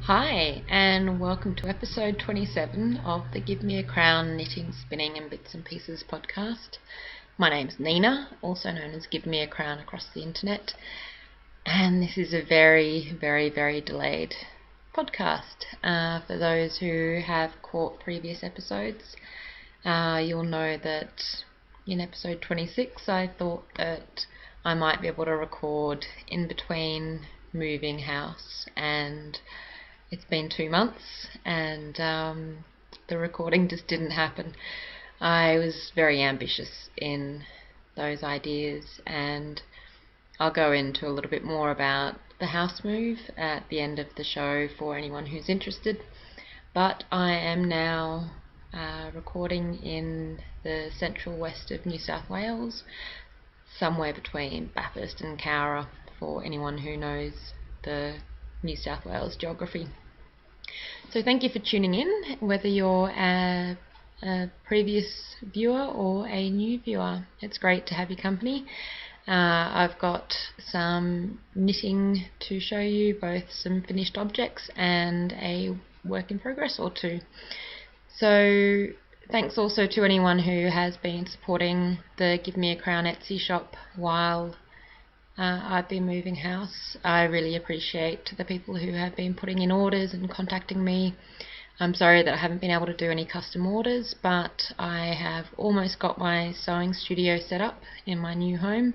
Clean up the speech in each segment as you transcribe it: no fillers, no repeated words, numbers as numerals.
Hi, and welcome to episode 27 of the Give Me a Crown Knitting, Spinning and Bits and Pieces podcast. My name's Nina, also known as Give Me a Crown across the internet, and this is a very delayed podcast. For those who have caught previous episodes, you'll know that in episode 26 I thought that I might be able to record in between moving house, and it's been 2 months and the recording just didn't happen. I was very ambitious in those ideas, and I'll go into a little bit more about the house move at the end of the show for anyone who's interested. But I am now recording in the central west of New South Wales, somewhere between Bathurst and Cowra, for anyone who knows the New South Wales geography. So thank you for tuning in, whether you're a previous viewer or a new viewer. It's great to have your company. I've got some knitting to show you, both some finished objects and a work in progress or two. So thanks also to anyone who has been supporting the Give Me a Crown Etsy shop while I've been moving house. I really appreciate the people who have been putting in orders and contacting me. I'm sorry that I haven't been able to do any custom orders, but I have almost got my sewing studio set up in my new home,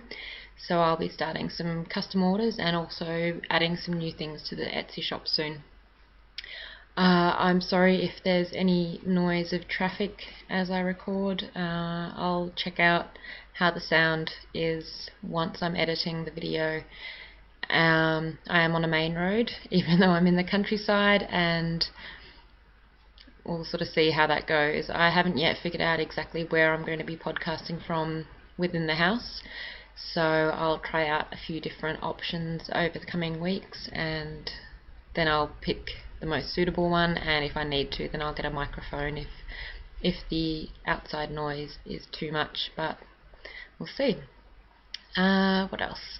so I'll be starting some custom orders and also adding some new things to the Etsy shop soon. I'm sorry if there's any noise of traffic as I record. I'll check out how the sound is once I'm editing the video. I am on a main road, even though I'm in the countryside, and we'll sort of see how that goes. I haven't yet figured out exactly where I'm going to be podcasting from within the house, so I'll try out a few different options over the coming weeks, and then I'll pick the most suitable one, and if I need to, then I'll get a microphone if the outside noise is too much, but we'll see. What else?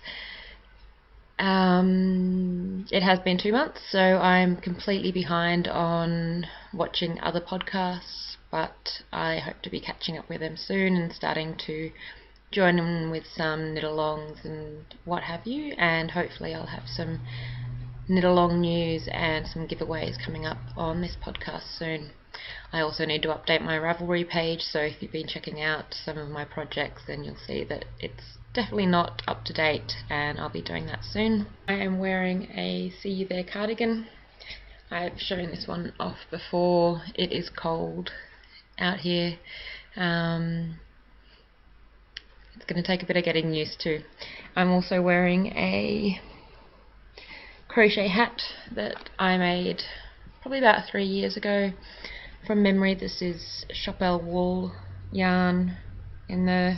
It has been 2 months, so I'm completely behind on watching other podcasts, but I hope to be catching up with them soon and starting to join in with some knit-alongs and what have you, and hopefully I'll have some knit-along news and some giveaways coming up on this podcast soon. I also need to update my Ravelry page, so if you've been checking out some of my projects, then you'll see that it's definitely not up to date, and I'll be doing that soon. I am wearing a See You There cardigan. I've shown this one off before. It is cold out here. It's going to take a bit of getting used to. I'm also wearing a crochet hat that I made probably about 3 years ago. From memory, this is Chopel wool yarn in the,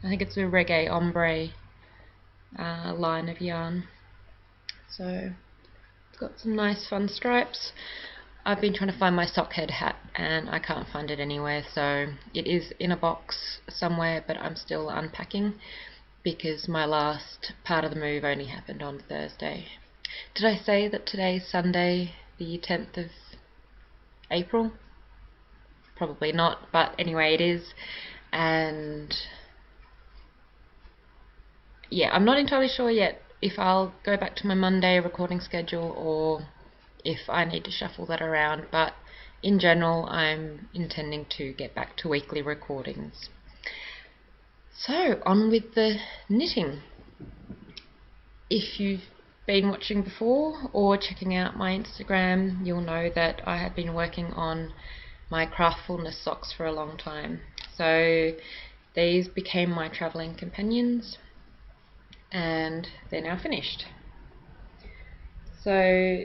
I think it's a Reggae Ombre line of yarn. So it's got some nice fun stripes. I've been trying to find my sockhead hat and I can't find it anywhere, so it is in a box somewhere, but I'm still unpacking because my last part of the move only happened on Thursday. Did I say that today's Sunday, the 10th of April? Probably not, but anyway, it is. And yeah, I'm not entirely sure yet if I'll go back to my Monday recording schedule or if I need to shuffle that around, but in general I'm intending to get back to weekly recordings. So on with the knitting. If you've been watching before or checking out my Instagram, you'll know that I have been working on my craftfulness socks for a long time. So these became my travelling companions and they're now finished. So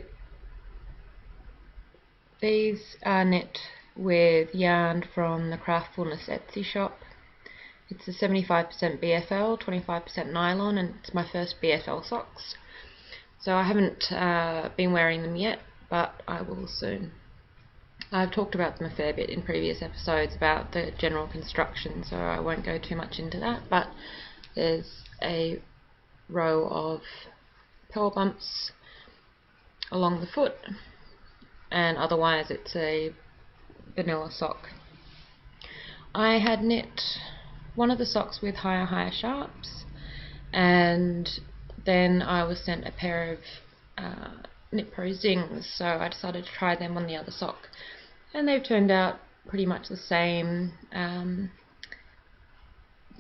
these are knit with yarn from the Craftfulness Etsy shop. It's a 75% BFL, 25% nylon, and it's my first BFL socks. So I haven't been wearing them yet, but I will soon. I've talked about them a fair bit in previous episodes about the general construction, so I won't go too much into that, but there's a row of pearl bumps along the foot and otherwise it's a vanilla sock. I had knit one of the socks with higher sharps, and then I was sent a pair of Knit Pro Zings, so I decided to try them on the other sock, and they've turned out pretty much the same. The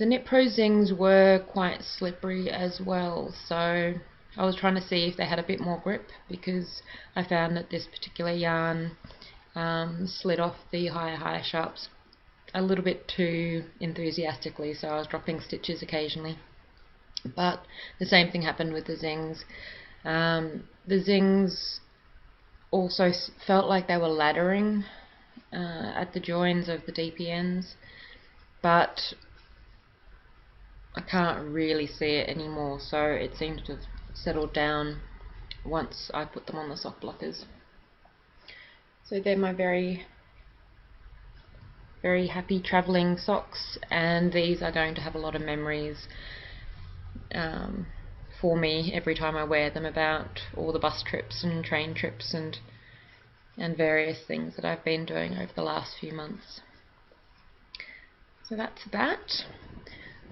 Knit Pro Zings were quite slippery as well, so I was trying to see if they had a bit more grip, because I found that this particular yarn slid off the higher sharps a little bit too enthusiastically, so I was dropping stitches occasionally. But the same thing happened with the Zings. The Zings also felt like they were laddering at the joins of the DPNs, but I can't really see it anymore, so it seems to have settled down once I put them on the sock blockers. So they're my very happy travelling socks, and these are going to have a lot of memories for me every time I wear them, about all the bus trips and train trips and various things that I've been doing over the last few months. So that's that.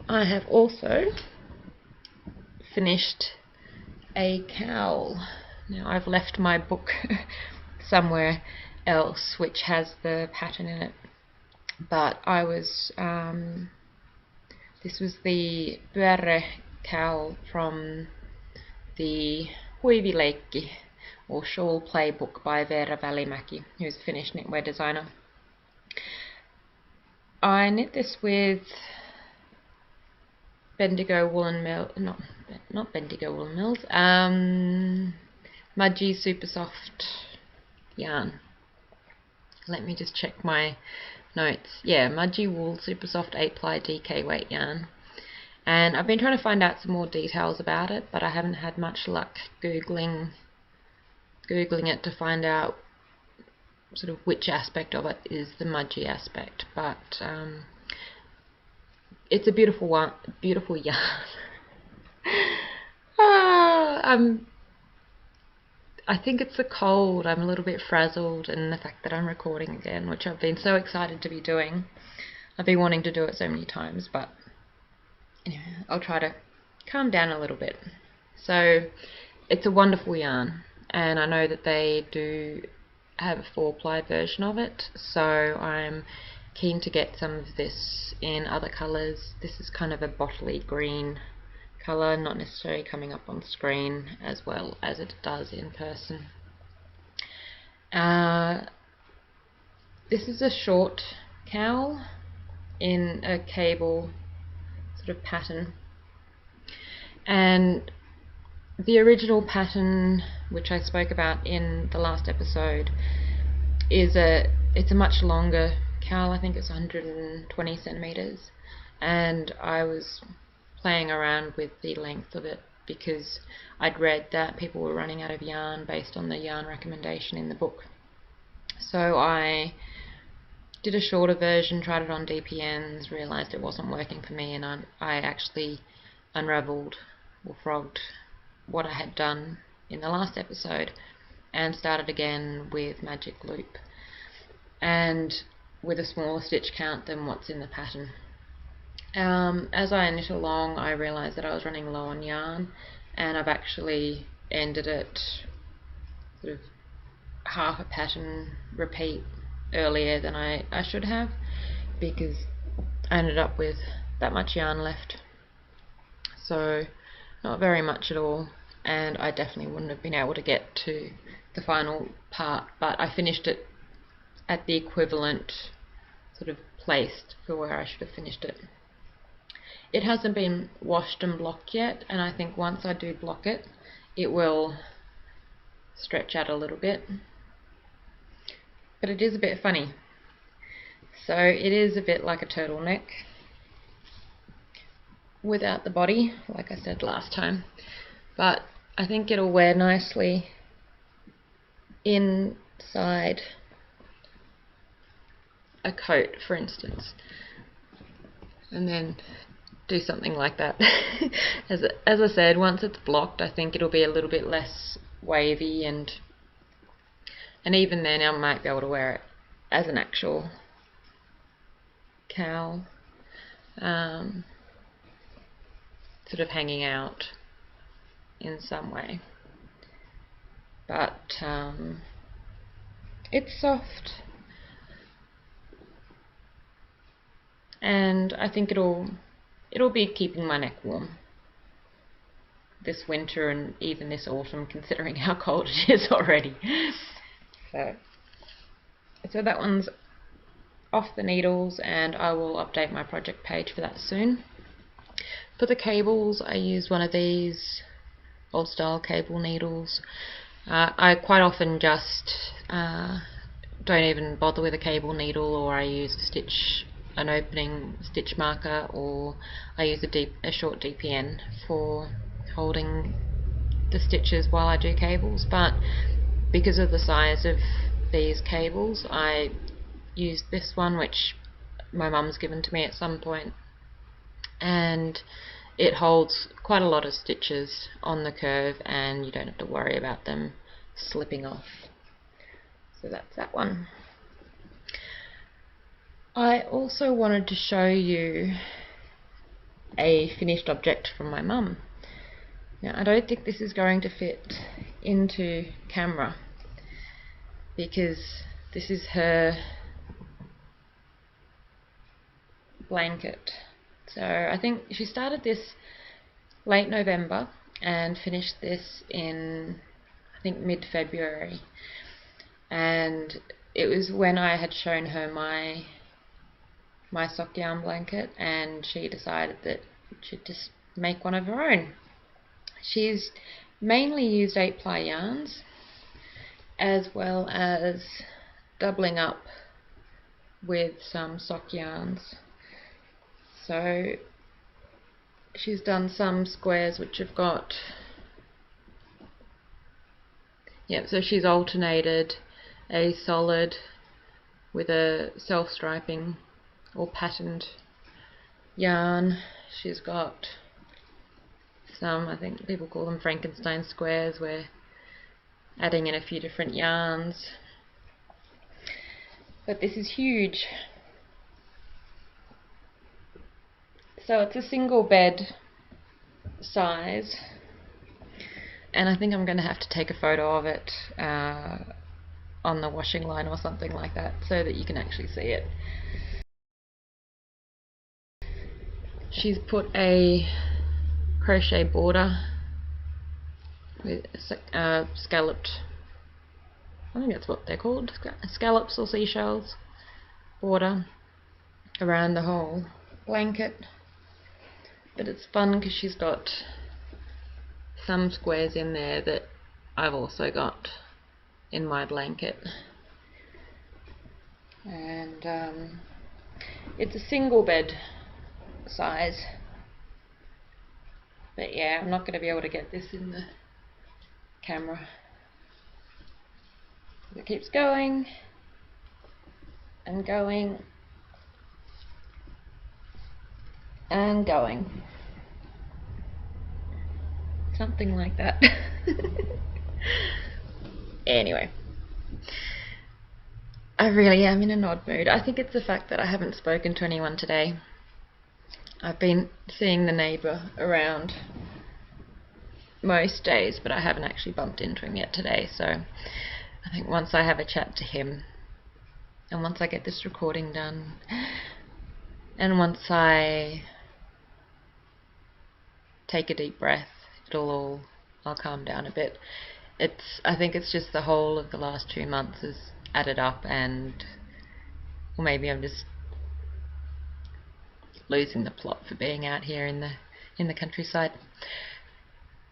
I have also finished a cowl. Now, I've left my book somewhere else which has the pattern in it, but I was this was the Pyörre cowl from the Huivileikki or Shawl Playbook by Veera Välimäki, who's a Finnish knitwear designer. I knit this with Bendigo Woolen Mill, not Bendigo Woolen Mills, Mudgee Super Soft yarn. Let me just check my notes. Yeah, Mudgee Wool Super Soft 8-ply DK weight yarn. And I've been trying to find out some more details about it, but I haven't had much luck googling it to find out sort of which aspect of it is the Mudgee aspect. But it's a beautiful yarn. I think it's the cold. I'm a little bit frazzled, and the fact that I'm recording again, which I've been so excited to be doing. I've been wanting to do it so many times, but anyway, I'll try to calm down a little bit. So it's a wonderful yarn, and I know that they do have a 4-ply version of it, so I'm keen to get some of this in other colours. This is kind of a bottly green colour, not necessarily coming up on screen as well as it does in person. This is a short cowl in a cable sort of pattern, and the original pattern, which I spoke about in the last episode, it's a much longer cowl. I think it's 120 centimeters, and I was playing around with the length of it because I'd read that people were running out of yarn based on the yarn recommendation in the book. So I did a shorter version, tried it on DPNs, realised it wasn't working for me, and I actually unravelled or frogged what I had done in the last episode and started again with Magic Loop, and with a smaller stitch count than what's in the pattern. As I knit along, I realised that I was running low on yarn, and I've actually ended it sort of half a pattern repeat earlier than I should have, because I ended up with that much yarn left. So not very much at all, and I definitely wouldn't have been able to get to the final part, but I finished it at the equivalent sort of placed for where I should have finished it. It hasn't been washed and blocked yet, and I think once I do block it, it will stretch out a little bit. But it is a bit funny. So it is a bit like a turtleneck without the body, like I said last time. But I think it'll wear nicely inside a coat, for instance, and then do something like that. As I said, once it's blocked, I think it'll be a little bit less wavy and And even then I might be able to wear it as an actual cowl, sort of hanging out in some way. But it's soft, and I think it'll be keeping my neck warm this winter and even this autumn, considering how cold it is already. So that one's off the needles, and I will update my project page for that soon. For the cables, I use one of these old style cable needles. I quite often just don't even bother with a cable needle, or I use an opening stitch marker, or I use a short DPN for holding the stitches while I do cables. But because of the size of these cables, I use this one, which my mum's given to me at some point, and it holds quite a lot of stitches on the curve, and you don't have to worry about them slipping off. So that's that one. I also wanted to show you a finished object from my mum. Now, I don't think this is going to fit into camera because this is her blanket. So I think she started this late November and finished this in, I think, mid-February. And it was when I had shown her my sock yarn blanket, and she decided that she'd just make one of her own. She's mainly used 8-ply yarns, as well as doubling up with some sock yarns. So she's done some squares which have got, so she's alternated a solid with a self-striping or patterned yarn. She's got some, I think people call them Frankenstein squares, where adding in a few different yarns. But this is huge. So it's a single bed size, and I think I'm going to have to take a photo of it on the washing line or something like that, so that you can actually see it. She's put a crochet border with scalloped, I think that's what they're called, scallops or seashells border around the whole blanket. But it's fun because she's got some squares in there that I've also got in my blanket. And it's a single bed size. But yeah, I'm not going to be able to get this in the camera. It keeps going and going and going. Something like that. Anyway, I really am in an odd mood. I think it's the fact that I haven't spoken to anyone today. I've been seeing the neighbour around most days, but I haven't actually bumped into him yet today. So I think once I have a chat to him, and once I get this recording done, and once I take a deep breath, I'll calm down a bit. I think it's just the whole of the last 2 months has added up, or maybe I'm just losing the plot for being out here in the countryside.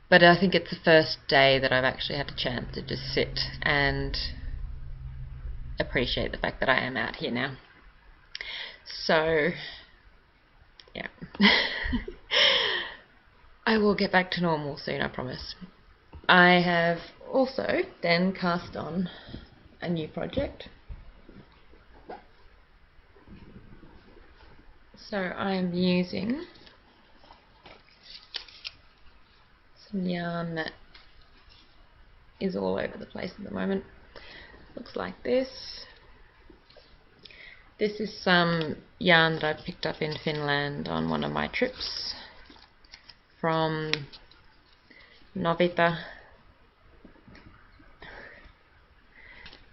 But I think it's the first day that I've actually had a chance to just sit and appreciate the fact that I am out here now. So yeah. I will get back to normal soon, I promise. I have also then cast on a new project. So I'm using some yarn that is all over the place at the moment. Looks like this. This is some yarn that I picked up in Finland on one of my trips from Novita.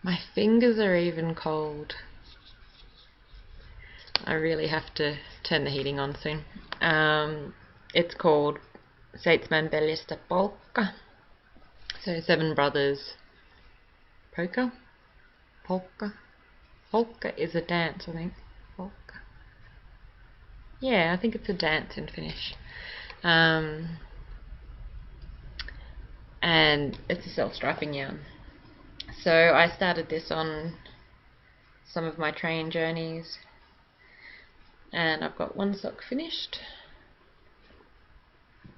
My fingers are even cold. I really have to turn the heating on soon. It's called Seitsemän Veljestä Polkka. So 7 brothers polka. Polka is a dance, I think. Polka. Yeah, I think it's a dance in Finnish. And it's a self-striping yarn. So I started this on some of my train journeys, and I've got one sock finished.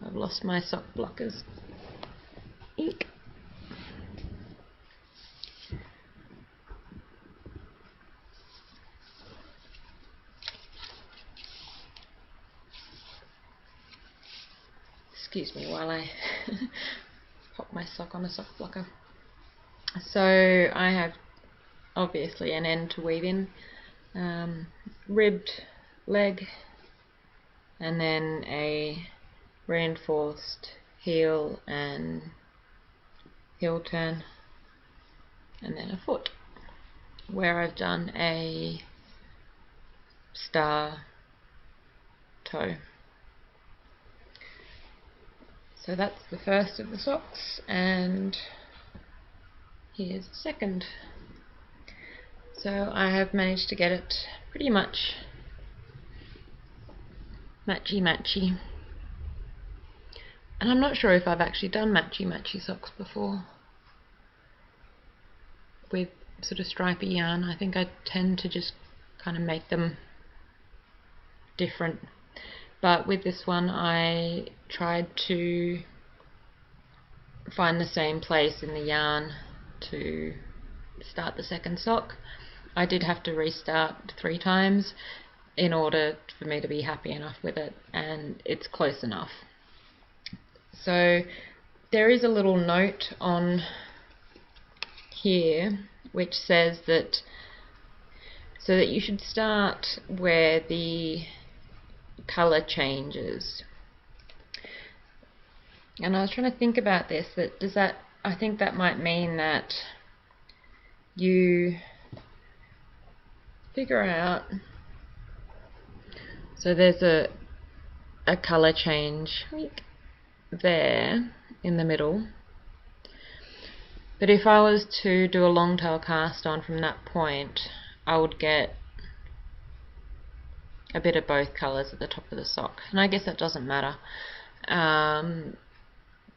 I've lost my sock blockers. Ink. Excuse me while I pop my sock on a sock blocker. So I have obviously an end to weave in, ribbed leg, and then a reinforced heel and heel turn, and then a foot where I've done a star toe. So that's the first of the socks, and here's the second. So I have managed to get it pretty much matchy-matchy. And I'm not sure if I've actually done matchy-matchy socks before with sort of stripy yarn. I think I tend to just kind of make them different. But with this one I tried to find the same place in the yarn to start the second sock. I did have to restart 3 times in order for me to be happy enough with it, and it's close enough. So there is a little note on here which says that you should start where the colour changes. And I was trying to think about this, I think that might mean that you figure out, so there's a colour change there in the middle, but if I was to do a long tail cast on from that point, I would get a bit of both colours at the top of the sock, and I guess that doesn't matter,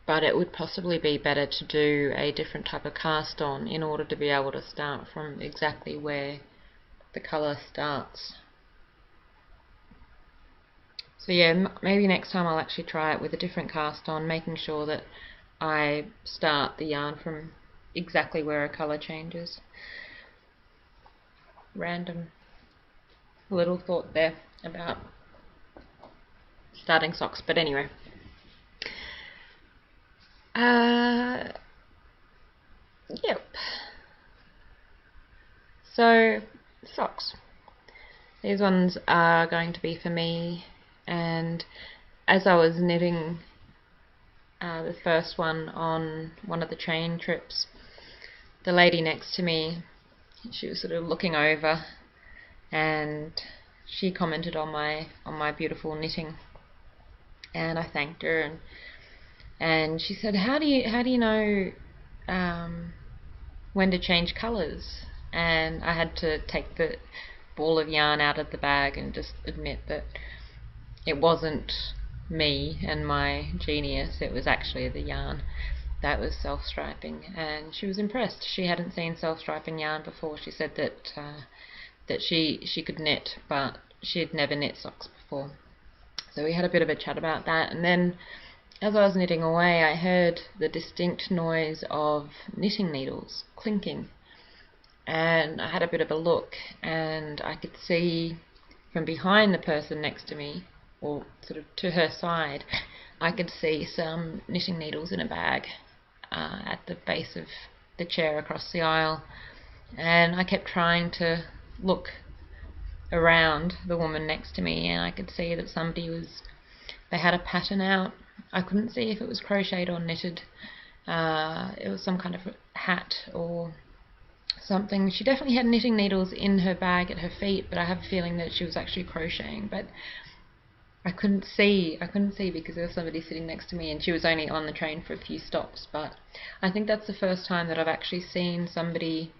but it would possibly be better to do a different type of cast on in order to be able to start from exactly where the colour starts. So yeah, maybe next time I'll actually try it with a different cast on, making sure that I start the yarn from exactly where a colour changes. Random little thought there about starting socks, but anyway. Yep. So socks. These ones are going to be for me, and as I was knitting the first one on one of the train trips, the lady next to me, she was sort of looking over, and she commented on my beautiful knitting, and I thanked her, and she said, how do you know when to change colours? And I had to take the ball of yarn out of the bag and just admit that it wasn't me and my genius, it was actually the yarn that was self-striping. And she was impressed. She hadn't seen self-striping yarn before. She said that she could knit, but she had never knit socks before. So we had a bit of a chat about that, and then as I was knitting away, I heard the distinct noise of knitting needles clinking, and I had a bit of a look, and I could see from behind the person next to me, or sort of to her side, I could see some knitting needles in a bag at the base of the chair across the aisle. and I kept trying to look around the woman next to me, and I could see that they had a pattern out. I couldn't see if it was crocheted or knitted. It was some kind of hat or something. She definitely had knitting needles in her bag at her feet, but I have a feeling that she was actually crocheting. But I couldn't see because there was somebody sitting next to me, and she was only on the train for a few stops. But I think that's the first time that I've actually seen somebody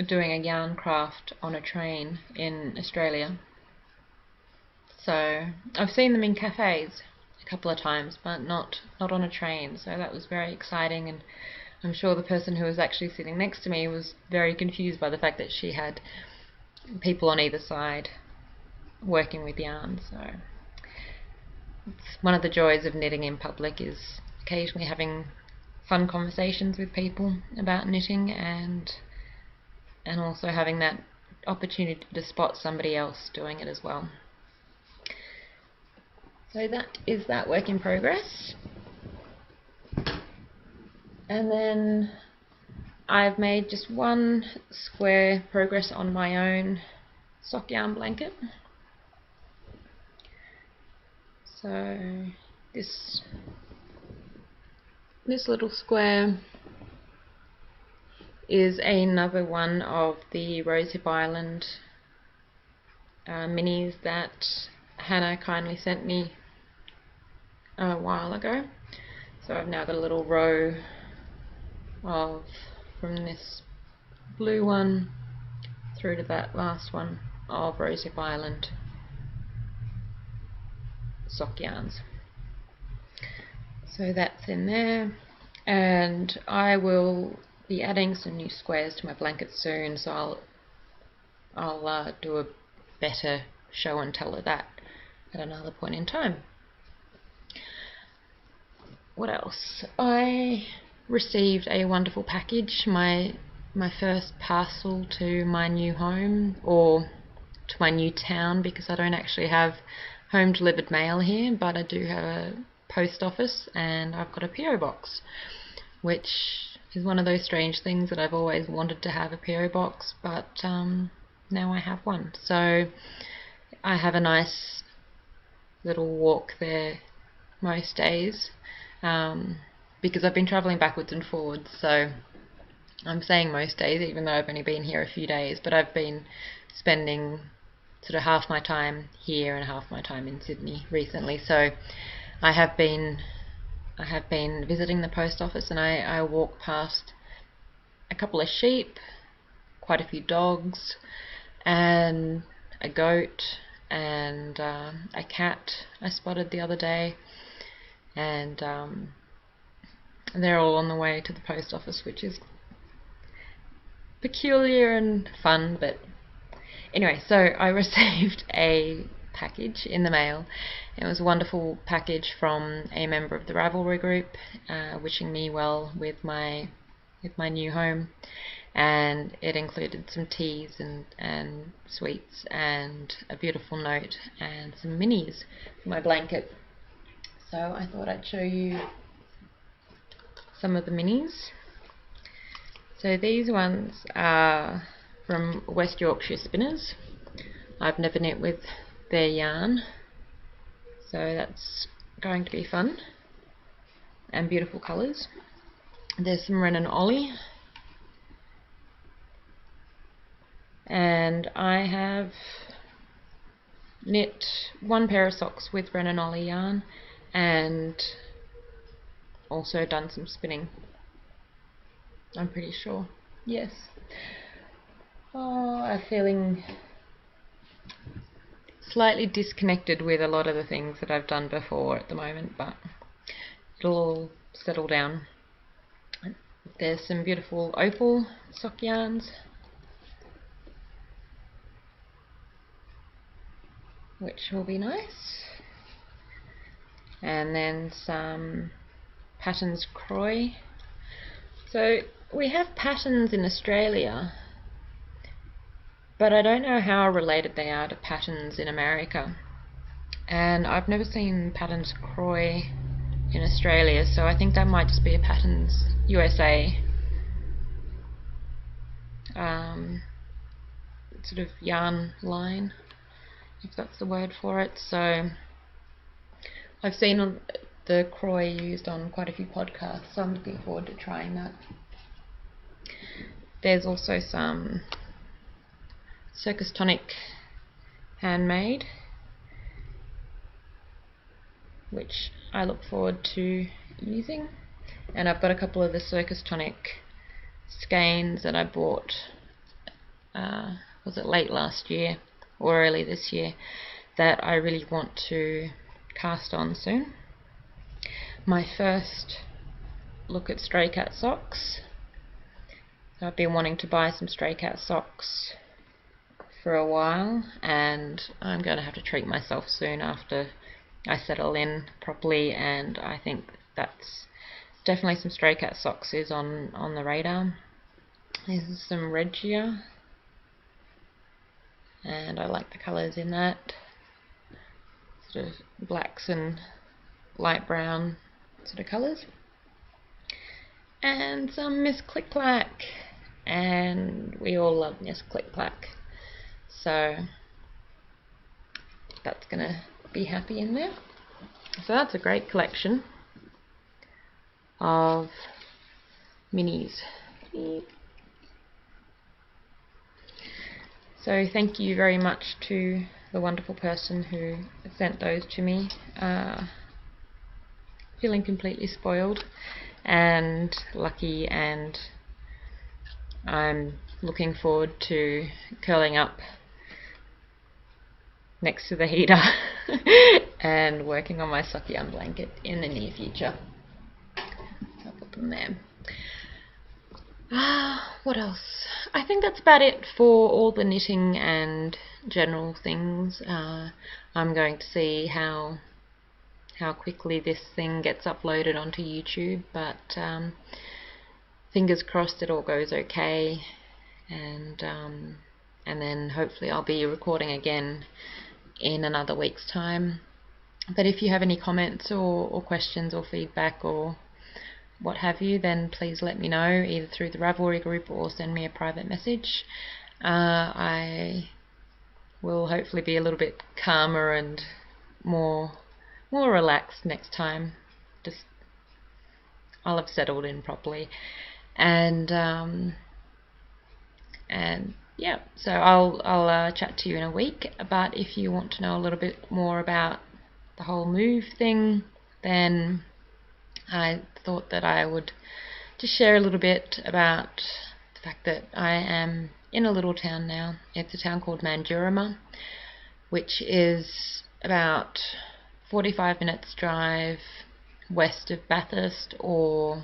doing a yarn craft on a train in Australia. So I've seen them in cafes a couple of times, but not on a train. So that was very exciting, and I'm sure the person who was actually sitting next to me was very confused by the fact that she had people on either side working with yarn. So it's one of the joys of knitting in public, is occasionally having fun conversations with people about knitting, and also having that opportunity to spot somebody else doing it as well. So that is that work in progress. And then I've made just one square progress on my own sock yarn blanket. So this little square is another one of the Rosehip Island minis that Hannah kindly sent me a while ago. So I've now got a little row of, from this blue one through to that last one, of Rosehip Island sock yarns. So that's in there, and I will be adding some new squares to my blanket soon, so I'll do a better show and tell of that at another point in time. What else? I received a wonderful package, my first parcel to my new home, or to my new town, because I don't actually have home delivered mail here, but I do have a post office, and I've got a PO box, which is one of those strange things that I've always wanted to have, a PO box, but now I have one. So I have a nice little walk there most days, because I've been travelling backwards and forwards, so I'm saying most days even though I've only been here a few days, but I've been spending sort of half my time here and half my time in Sydney recently. So I have been visiting the post office, and I walk past a couple of sheep, quite a few dogs, and a goat, and a cat I spotted the other day, and they're all on the way to the post office, which is peculiar and fun. But anyway, so I received a package in the mail. It was a wonderful package from a member of the Ravelry group, wishing me well with my new home, and it included some teas and sweets and a beautiful note and some minis for my blanket. So I thought I'd show you some of the minis. So these ones are from West Yorkshire Spinners. I've never knit with their yarn, so that's going to be fun, and beautiful colours. There's some Ren and Ollie, and I have knit one pair of socks with Ren and Ollie yarn, and also done some spinning, I'm pretty sure. Yes. Oh, I'm feeling slightly disconnected with a lot of the things that I've done before at the moment, but it'll all settle down. There's some beautiful opal sock yarns, which will be nice, and then some Patterns Croy. So we have patterns in Australia, but I don't know how related they are to patterns in America, and I've never seen Patterns Croy in Australia, so I think that might just be a Patterns USA sort of yarn line, if that's the word for it. So I've seen the Croy used on quite a few podcasts, so I'm looking forward to trying that. There's also some Circus Tonic handmade, which I look forward to using. And I've got a couple of the Circus Tonic skeins that I bought, was it late last year or early this year, that I really want to cast on soon. My first look at stray cat socks. So I've been wanting to buy some stray cat socks for a while, and I'm going to have to treat myself soon after I settle in properly, and I think that's definitely some stray cat socks is on the radar. This is some Regia, and I like the colours in that, sort of blacks and light brown sort of colours. And some Miss Click Clack, and we all love Miss Click Clack, so that's gonna be happy in there. So that's a great collection of minis. So thank you very much to the wonderful person who sent those to me. Feeling completely spoiled and lucky, and I'm looking forward to curling up next to the heater and working on my sock yarn blanket in the near future. So I'll put them there. What else? I think that's about it for all the knitting and general things. I'm going to see how quickly this thing gets uploaded onto YouTube, but fingers crossed it all goes okay, and then hopefully I'll be recording again in another week's time. But if you have any comments or questions or feedback or what have you, then please let me know either through the Ravelry group or send me a private message. I will hopefully be a little bit calmer and more relaxed next time. Just I'll have settled in properly, and yeah, so I'll chat to you in a week. But if you want to know a little bit more about the whole move thing, then I thought that I would just share a little bit about the fact that I am in a little town now. It's a town called Mandurama, which is about 45 minutes drive west of Bathurst, or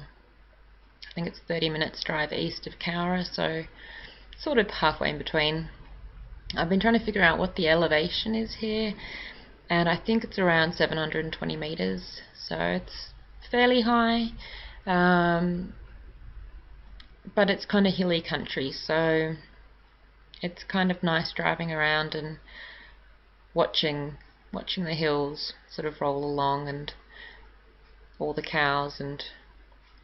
I think it's 30 minutes drive east of Cowra, so sort of halfway in between. I've been trying to figure out what the elevation is here, and I think it's around 720 meters, so it's fairly high, but it's kind of hilly country, so it's kind of nice driving around and watching the hills sort of roll along and all the cows. And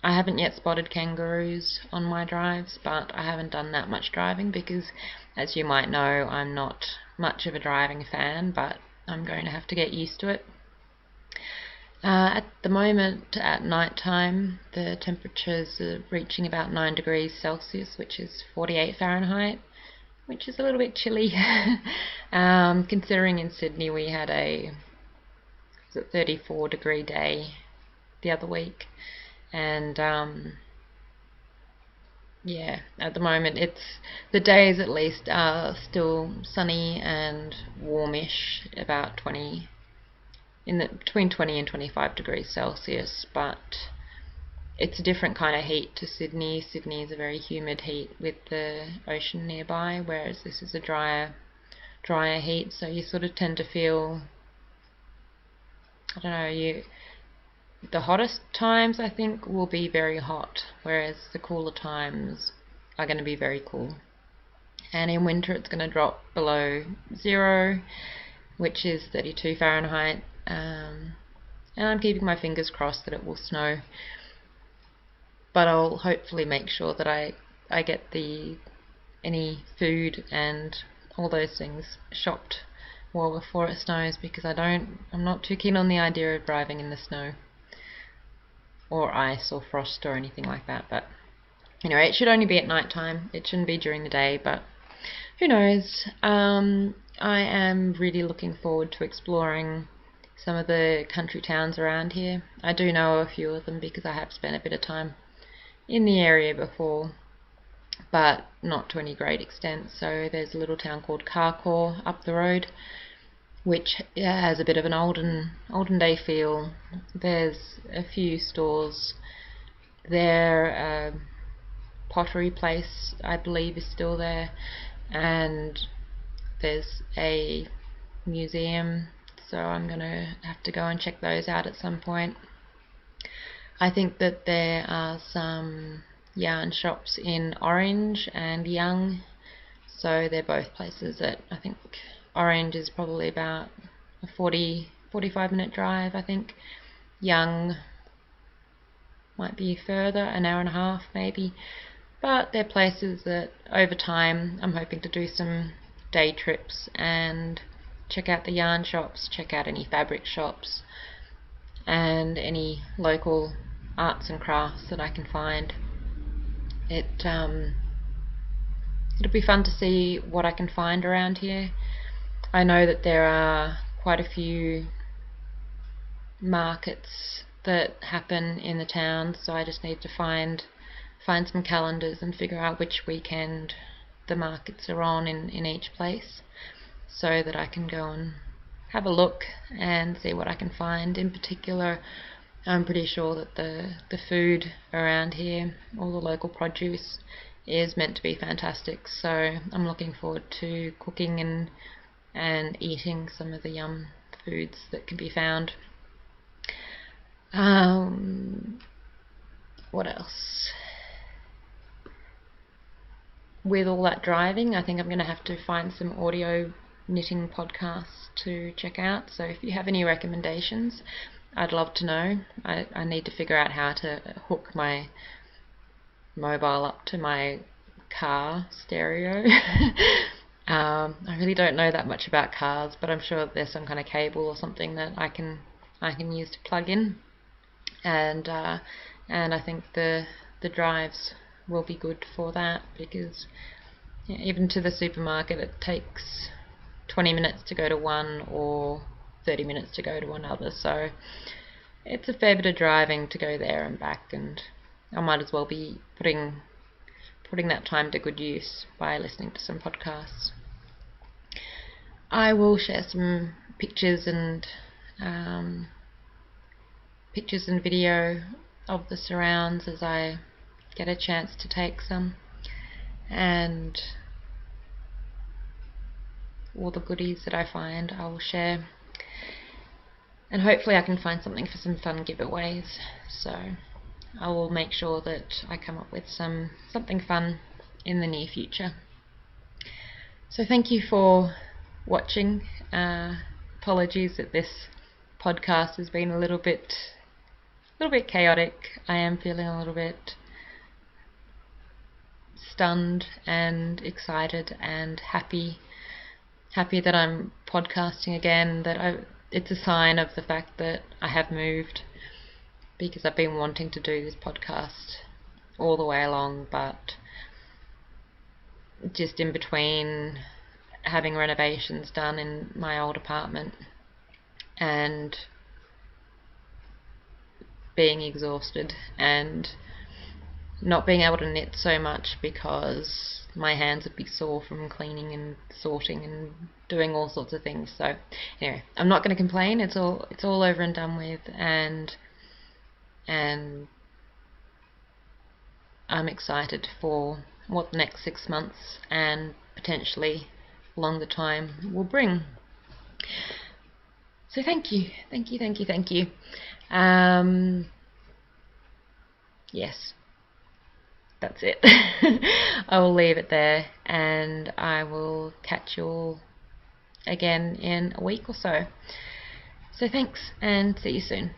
I haven't yet spotted kangaroos on my drives, but I haven't done that much driving because, as you might know, I'm not much of a driving fan, but I'm going to have to get used to it. At the moment, at night time, the temperatures are reaching about 9 degrees Celsius, which is 48 Fahrenheit, which is a little bit chilly. Considering in Sydney we had a 34 degree day the other week, and yeah, at the moment the days at least are still sunny and warmish, about between 20 and 25 degrees Celsius, but it's a different kind of heat to Sydney. Sydney is a very humid heat with the ocean nearby, whereas this is a drier heat, so you sort of tend to feel, I don't know, the hottest times I think will be very hot, whereas the cooler times are going to be very cool. And in winter it's going to drop below 0, which is 32 Fahrenheit, and I'm keeping my fingers crossed that it will snow, but I'll hopefully make sure that I get the any food and all those things shopped well before it snows, because I'm not too keen on the idea of driving in the snow or ice or frost or anything like that. But anyway, it should only be at night time. It shouldn't be during the day, but who knows. I am really looking forward to exploring some of the country towns around here. I do know a few of them because I have spent a bit of time in the area before, but not to any great extent. So there's a little town called Cowl up the road, which has a bit of an olden day feel. There's a few stores there. Pottery place, I believe, is still there, and there's a museum, so I'm gonna have to go and check those out at some point. I think that there are some yarn shops in Orange and Young, so they're both places that I think Orange is probably about a 45 minute drive. I think Young might be further, an hour and a half maybe, but they're places that over time I'm hoping to do some day trips and check out the yarn shops, check out any fabric shops and any local arts and crafts that I can find. It'll be fun to see what I can find around here. I know that there are quite a few markets that happen in the town, so I just need to find some calendars and figure out which weekend the markets are on in each place, so that I can go and have a look and see what I can find. In particular, I'm pretty sure that the food around here, all the local produce, is meant to be fantastic, so I'm looking forward to cooking and eating some of the yum foods that can be found. What else? With all that driving, I think I'm going to have to find some audio knitting podcasts to check out, so if you have any recommendations, I'd love to know. I need to figure out how to hook my mobile up to my car stereo. I really don't know that much about cars, but I'm sure there's some kind of cable or something that I can use to plug in, and I think the drives will be good for that, because even to the supermarket it takes 20 minutes to go to one or 30 minutes to go to another, so it's a fair bit of driving to go there and back, and I might as well be putting that time to good use by listening to some podcasts. I will share some pictures and video of the surrounds as I get a chance to take some, and all the goodies that I find I will share, and hopefully I can find something for some fun giveaways, so I will make sure that I come up with something fun in the near future. So thank you for watching. Apologies that this podcast has been a little bit chaotic. I am feeling a little bit stunned and excited and happy that I'm podcasting again, it's a sign of the fact that I have moved, because I've been wanting to do this podcast all the way along, but just in between having renovations done in my old apartment and being exhausted and not being able to knit so much because my hands would be sore from cleaning and sorting and doing all sorts of things. So anyway, I'm not going to complain. It's all over and done with, and I'm excited for what the next 6 months and potentially longer time will bring. So thank you. Yes, that's it. I will leave it there, and I will catch you all again in a week or so. So thanks, and see you soon.